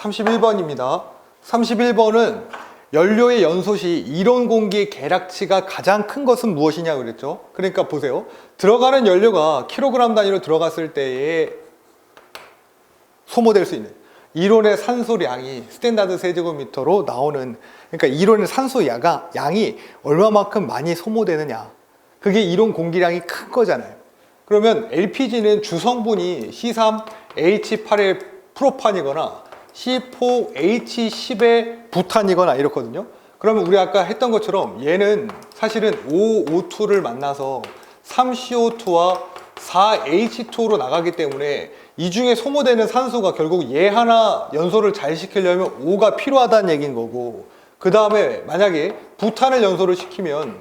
31번입니다. 31번은 연료의 연소시 이론 공기의 계량치가 가장 큰 것은 무엇이냐고 그랬죠. 그러니까 보세요. 들어가는 연료가 킬로그램 단위로 들어갔을 때에 소모될 수 있는 이론의 산소량이 스탠다드 세제곱미터로 나오는, 그러니까 이론의 산소 양이 얼마만큼 많이 소모되느냐, 그게 이론 공기량이 큰 거잖아요. 그러면 LPG는 주성분이 C3H8의 프로판이거나 C4H10의 부탄이거나 이렇거든요. 그러면 우리 아까 했던 것처럼 얘는 사실은 5O2를 만나서 3CO2와 4H2로 나가기 때문에 이 중에 소모되는 산소가 결국 얘 하나 연소를 잘 시키려면 O가 필요하다는 얘기인 거고, 그 다음에 만약에 부탄을 연소를 시키면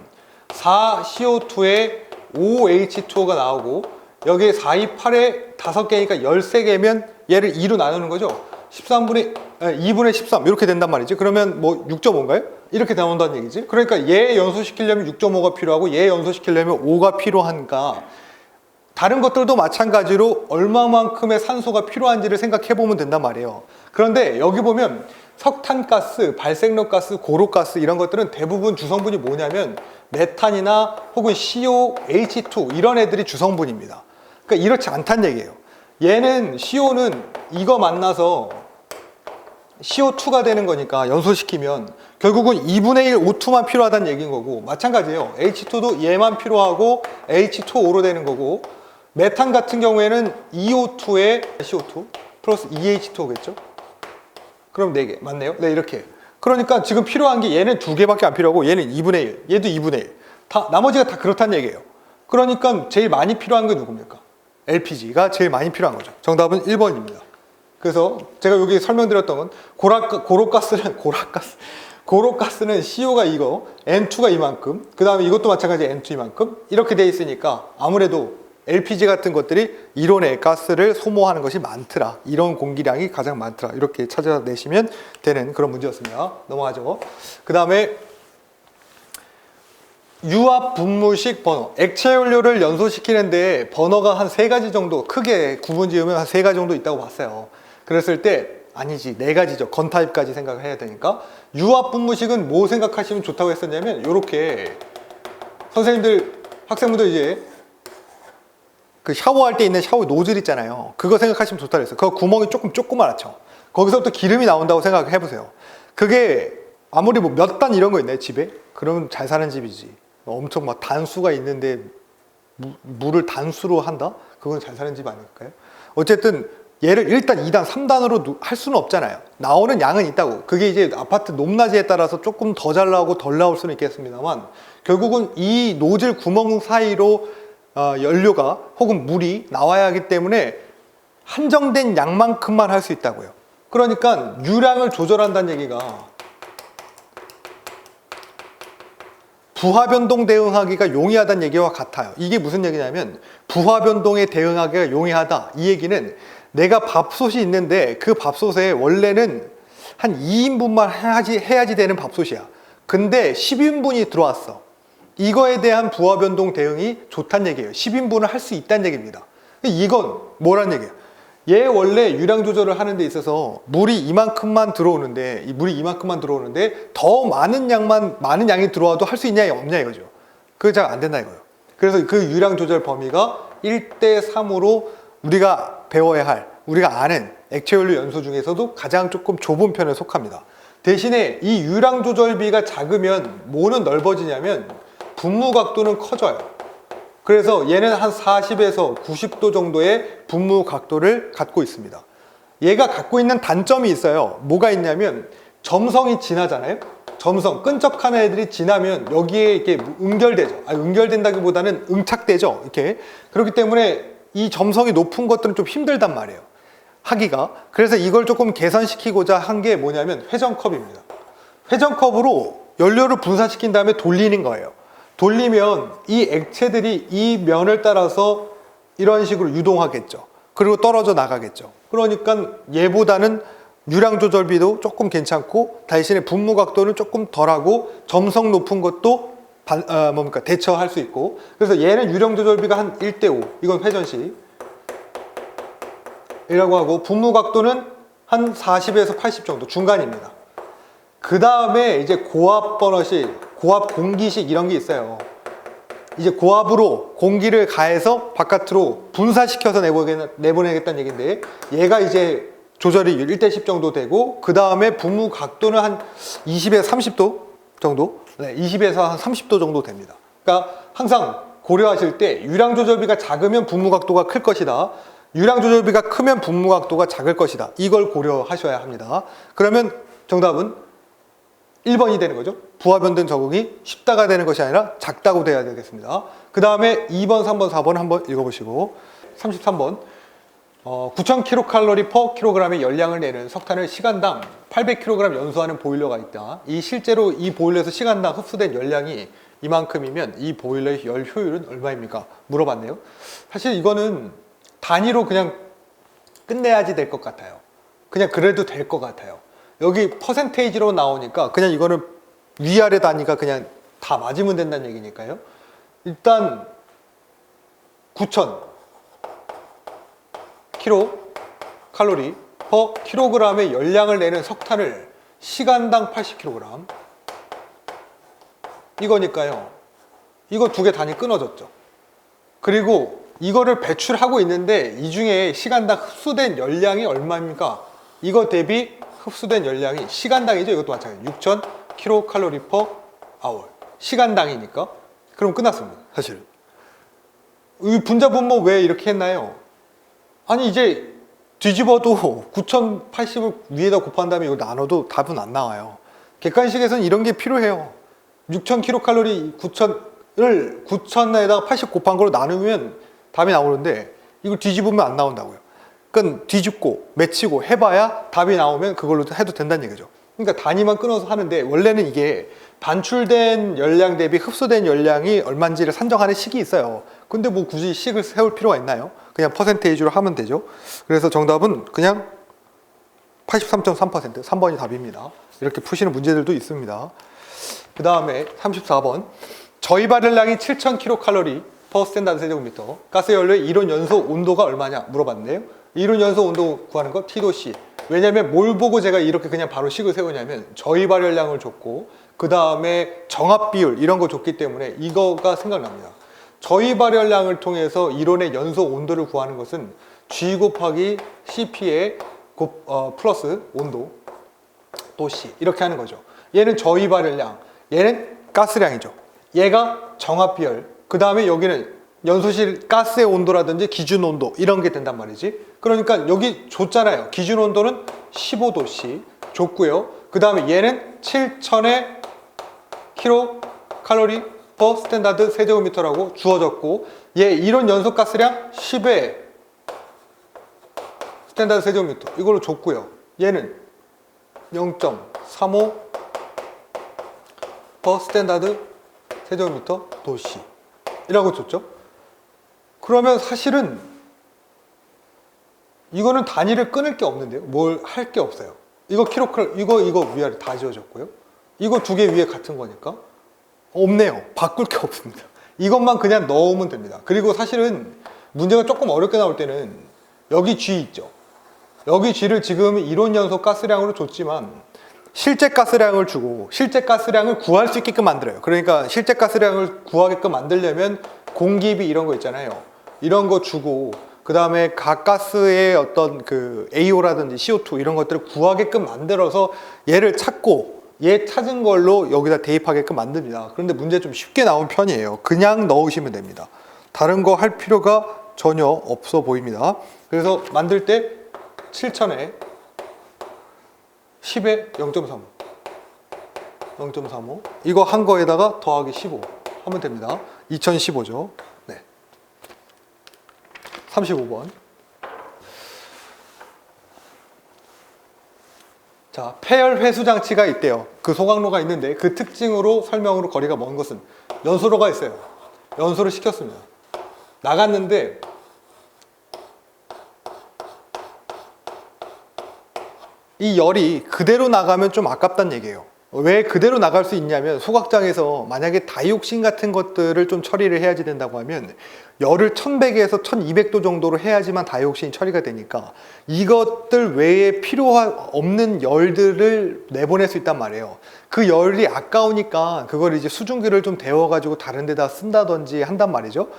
4CO2에 5H2O가 나오고 여기에 428에 5개니까 13개면 얘를 2로 나누는 거죠. 2분의 13 이렇게 된단 말이지. 그러면 뭐 6.5인가요? 이렇게 나온다는 얘기지. 그러니까 얘 연소시키려면 6.5가 필요하고 얘 연소시키려면 5가 필요한가, 다른 것들도 마찬가지로 얼마만큼의 산소가 필요한지를 생각해 보면 된단 말이에요. 그런데 여기 보면 석탄가스, 발생료가스, 고로가스 이런 것들은 대부분 주성분이 뭐냐면 메탄이나 혹은 CO, H2 이런 애들이 주성분입니다. 그러니까 이렇지 않다는 얘기예요. 얘는 CO는 이거 만나서 CO2가 되는 거니까 연소시키면 결국은 2분의 1 O2만 필요하다는 얘기인 거고, 마찬가지예요. H2도 얘만 필요하고 H2O로 되는 거고, 메탄 같은 경우에는 EO2에 CO2 플러스 EH2오겠죠? 그럼 4개 맞네요? 네, 이렇게. 그러니까 지금 필요한 게 얘는 2개밖에 안 필요하고 얘는 2분의 1, 얘도 2분의 1. 나머지가 다 그렇다는 얘기예요. 그러니까 제일 많이 필요한 게 누굽니까? LPG가 제일 많이 필요한 거죠. 정답은 1번입니다. 그래서 제가 여기 설명드렸던 건 고로가스는 CO가 이거, N2가 이만큼, 그 다음에 이것도 마찬가지 N2 이만큼 이렇게 돼 있으니까 아무래도 LPG 같은 것들이 이론의 가스를 소모하는 것이 많더라. 이론 공기량이 가장 많더라. 이렇게 찾아내시면 되는 그런 문제였습니다. 넘어가죠. 그 다음에 유압 분무식 버너. 액체 연료를 연소시키는데 버너가 한 3가지 정도, 크게 구분 지으면 한 3가지 정도 있다고 봤어요. 그랬을 때 아니지, 4가지죠. 건타입까지 생각을 해야 되니까. 유압 분무식은 뭐 생각하시면 좋다고 했었냐면 이렇게 학생분들 이제 그 샤워할 때 있는 샤워 노즐 있잖아요. 그거 생각하시면 좋다고 했어요. 그 구멍이 조그맣죠. 거기서부터 기름이 나온다고 생각해 보세요. 그게 아무리 뭐 몇 단 이런 거 있나요, 집에? 그러면 잘 사는 집이지. 엄청 막 단수가 있는데 물을 단수로 한다? 그건 잘 사는 집 아닐까요? 어쨌든 얘를 1단, 2단, 3단으로 할 수는 없잖아요. 나오는 양은 있다고. 그게 이제 아파트 높낮이에 따라서 조금 더 잘 나오고 덜 나올 수는 있겠습니다만, 결국은 이 노즐 구멍 사이로 연료가 혹은 물이 나와야 하기 때문에 한정된 양만큼만 할 수 있다고요. 그러니까 유량을 조절한다는 얘기가 부하변동 대응하기가 용이하다는 얘기와 같아요. 이게 무슨 얘기냐면 부하변동에 대응하기가 용이하다. 이 얘기는 내가 밥솥이 있는데 그 밥솥에 원래는 한 2인분만 해야지 되는 밥솥이야. 근데 10인분이 들어왔어. 이거에 대한 부하변동 대응이 좋다는 얘기예요. 10인분을 할 수 있다는 얘기입니다. 이건 뭐라는 얘기예요? 얘 원래 유량 조절을 하는 데 있어서 물이 이만큼만 들어오는데 더 많은 양이 들어와도 할 수 있냐 없냐 이거죠. 그게 잘 안 된다 이거예요. 그래서 그 유량 조절 범위가 1대3으로 우리가 배워야 할, 우리가 아는 액체 연료 연소 중에서도 가장 조금 좁은 편에 속합니다. 대신에 이 유량 조절비가 작으면 뭐는 넓어지냐면 분무 각도는 커져요. 그래서 얘는 한 40에서 90도 정도의 분무 각도를 갖고 있습니다. 얘가 갖고 있는 단점이 있어요. 뭐가 있냐면 점성이 진하잖아요. 점성, 끈적한 애들이 진하면 여기에 이렇게 응결되죠. 응결된다기보다는 응착되죠. 이렇게. 그렇기 때문에 이 점성이 높은 것들은 좀 힘들단 말이에요. 하기가. 그래서 이걸 조금 개선시키고자 한 게 뭐냐면 회전컵입니다. 회전컵으로 연료를 분산시킨 다음에 돌리는 거예요. 돌리면 이 액체들이 이 면을 따라서 이런 식으로 유동하겠죠. 그리고 떨어져 나가겠죠. 그러니까 얘보다는 유량 조절비도 조금 괜찮고 대신에 분무 각도는 조금 덜하고 점성 높은 것도 대처할 수 있고, 그래서 얘는 유량 조절비가 한 1대5, 이건 회전식 이라고 하고, 분무 각도는 한 40에서 80 정도 중간입니다. 그 다음에 이제 고압 버너식, 고압 공기식 이런 게 있어요. 이제 고압으로 공기를 가해서 바깥으로 분사시켜서 내보내겠다는 얘기인데, 얘가 이제 조절이 1대10 정도 되고, 그 다음에 분무 각도는 한 20에서 30도 정도? 네, 20에서 한 30도 정도 됩니다. 그러니까 항상 고려하실 때 유량 조절비가 작으면 분무 각도가 클 것이다. 유량 조절비가 크면 분무 각도가 작을 것이다. 이걸 고려하셔야 합니다. 그러면 정답은 1번이 되는 거죠. 부하 변동 적응이 쉽다가 되는 것이 아니라 작다고 돼야 되겠습니다. 그 다음에 2번, 3번, 4번 한번 읽어보시고, 33번 9,000kcal per kg의 열량을 내는 석탄을 시간당 800kg 연소하는 보일러가 있다. 실제로 이 보일러에서 시간당 흡수된 열량이 이만큼이면 이 보일러의 열 효율은 얼마입니까? 물어봤네요. 사실 이거는 단위로 그냥 끝내야지 될 것 같아요. 그냥 그래도 될 것 같아요. 여기 퍼센테이지로 나오니까 그냥 이거는 위아래 단위가 그냥 다 맞으면 된다는 얘기니까요. 일단 9,000 kcal per kg의 열량을 내는 석탄을 시간당 80kg 이거니까요. 이거 두 개 단위 끊어졌죠. 그리고 이거를 배출하고 있는데 이 중에 시간당 흡수된 열량이 얼마입니까? 이거 대비 흡수된 열량이 시간당이죠. 이것도 마찬가지예요. 6,000kcal per hour. 시간당이니까. 그럼 끝났습니다. 사실. 이 분자분모 왜 이렇게 했나요? 아니 이제 뒤집어도 9,080을 위에다 곱한 다음에 이거 나눠도 답은 안 나와요. 객관식에서는 이런 게 필요해요. 6,000kcal 9,000을 9,000에다가 80 곱한 걸로 나누면 답이 나오는데 이걸 뒤집으면 안 나온다고요. 그러니까 뒤집고 맺히고 해봐야 답이 나오면 그걸로 해도 된다는 얘기죠. 그러니까 단위만 끊어서 하는데 원래는 이게 반출된 열량 대비 흡수된 열량이 얼마인지를 산정하는 식이 있어요. 근데 뭐 굳이 식을 세울 필요가 있나요? 그냥 퍼센테이지로 하면 되죠. 그래서 정답은 그냥 83.3%, 3번이 답입니다. 이렇게 푸시는 문제들도 있습니다. 그 다음에 34번 저희 발열량이 7,000kcal per 스탠다드 세제곱미터 가스 연료의 이론 연소 온도가 얼마냐 물어봤는데요. 이론 연소 온도 구하는 거 T도씨. 왜냐면 뭘 보고 제가 이렇게 그냥 바로 식을 세우냐면 저희 발열량을 줬고 그 다음에 정압 비율 이런 거 줬기 때문에 이거가 생각납니다. 저희 발열량을 통해서 이론의 연소 온도를 구하는 것은 G 곱하기 CP의 플러스 온도 도씨 이렇게 하는 거죠. 얘는 저희 발열량, 얘는 가스량이죠. 얘가 정압 비율, 그 다음에 여기는 연소실 가스의 온도라든지 기준 온도 이런 게 된단 말이지. 그러니까 여기 줬잖아요. 기준 온도는 15도씨 줬고요. 그 다음에 얘는 7,000의 kcal per 스탠다드 세제곱미터라고 주어졌고 얘 이론 연소 가스량 10의 스탠다드 세제곱미터 이걸로 줬고요. 얘는 0.35 per 스탠다드 세제곱미터 도씨 이라고 줬죠. 그러면 사실은 이거는 단위를 끊을 게 없는데요. 뭘 할 게 없어요. 이거 킬로칼 이거 위아래 다 지워졌고요. 이거 두 개 위에 같은 거니까 없네요. 바꿀 게 없습니다. 이것만 그냥 넣으면 됩니다. 그리고 사실은 문제가 조금 어렵게 나올 때는 여기 G 있죠. 여기 G를 지금 이론 연소 가스량으로 줬지만 실제 가스량을 주고 실제 가스량을 구할 수 있게끔 만들어요. 그러니까 실제 가스량을 구하게끔 만들려면 공기비 이런 거 있잖아요. 이런 거 주고 그 다음에 각 가스의 어떤 그 AO라든지 CO2 이런 것들을 구하게끔 만들어서 얘를 찾고 얘 찾은 걸로 여기다 대입하게끔 만듭니다. 그런데 문제 좀 쉽게 나온 편이에요. 그냥 넣으시면 됩니다. 다른 거 할 필요가 전혀 없어 보입니다. 그래서 만들 때 7,000에 10에 0.35 0.35 이거 한 거에다가 더하기 15 하면 됩니다. 2015죠. 네. 35번. 자, 폐열 회수 장치가 있대요. 그 소각로가 있는데 그 특징으로 설명으로 거리가 먼 것은 연소로가 있어요. 연소를 시켰습니다. 나갔는데 이 열이 그대로 나가면 좀 아깝다는 얘기예요. 왜 그대로 나갈 수 있냐면, 소각장에서 만약에 다이옥신 같은 것들을 좀 처리를 해야지 된다고 하면 열을 1100에서 1200도 정도로 해야지만 다이옥신이 처리가 되니까 이것들 외에 필요 없는 열들을 내보낼 수 있단 말이에요. 그 열이 아까우니까 그걸 이제 수증기를 좀 데워가지고 다른 데다 쓴다든지 한단 말이죠.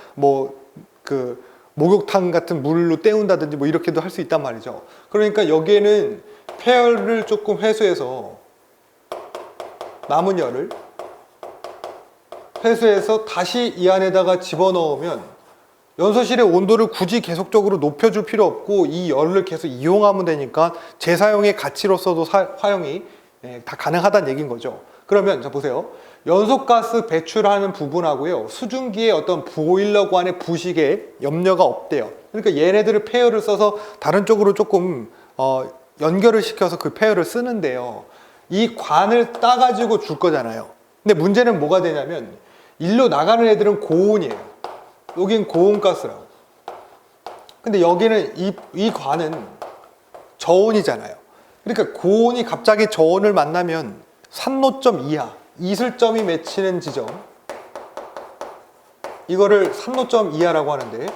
그 목욕탕 같은 물로 때운다든지 뭐 이렇게도 할 수 있단 말이죠. 그러니까 여기에는 폐열을 조금 회수해서 남은 열을 회수해서 다시 이 안에다가 집어넣으면 연소실의 온도를 굳이 계속적으로 높여줄 필요 없고 이 열을 계속 이용하면 되니까 재사용의 가치로서도 활용이 다 가능하다는 얘기인 거죠. 그러면 자 보세요. 연소가스 배출하는 부분하고요, 수증기의 어떤 보일러관의 부식에 염려가 없대요. 그러니까 얘네들을 폐열을 써서 다른 쪽으로 조금 연결을 시켜서 그 폐열을 쓰는데요. 이 관을 따가지고 줄 거잖아요. 근데 문제는 뭐가 되냐면 일로 나가는 애들은 고온이에요. 여긴 고온가스라고. 근데 여기는 이 관은 저온이잖아요. 그러니까 고온이 갑자기 저온을 만나면 산노점 이하, 이슬점이 맺히는 지점, 이거를 산노점 이하라고 하는데,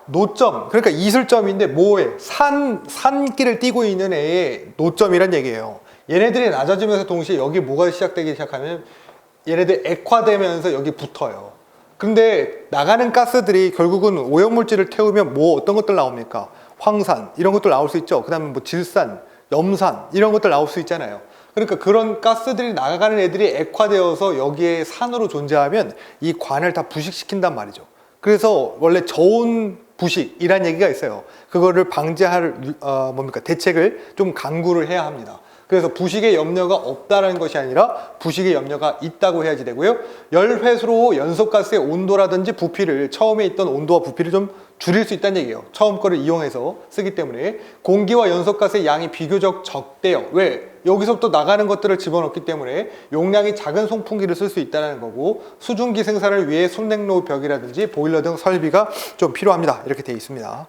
노점, 그러니까 이슬점인데 뭐에 산길을 띄고 있는 애의 노점이란 얘기예요. 얘네들이 낮아지면서 동시에 여기 뭐가 시작되기 시작하면 얘네들 액화되면서 여기 붙어요. 근데 나가는 가스들이 결국은 오염물질을 태우면 뭐 어떤 것들 나옵니까? 황산 이런 것들 나올 수 있죠. 그 다음에 뭐 질산, 염산 이런 것들 나올 수 있잖아요. 그러니까 그런 가스들이 나가는 애들이 액화되어서 여기에 산으로 존재하면 이 관을 다 부식시킨단 말이죠. 그래서 원래 저온 부식이란 얘기가 있어요. 그거를 방지할 대책을 좀 강구를 해야 합니다. 그래서 부식의 염려가 없다는 것이 아니라 부식의 염려가 있다고 해야지 되고요. 열 회수로 연소가스의 온도라든지 부피를, 처음에 있던 온도와 부피를 좀 줄일 수 있다는 얘기예요. 처음 거를 이용해서 쓰기 때문에. 공기와 연소가스의 양이 비교적 적대요. 왜? 여기서부터 나가는 것들을 집어넣기 때문에 용량이 작은 송풍기를 쓸 수 있다는 거고, 수증기 생산을 위해 순냉로 벽이라든지 보일러 등 설비가 좀 필요합니다. 이렇게 되어 있습니다.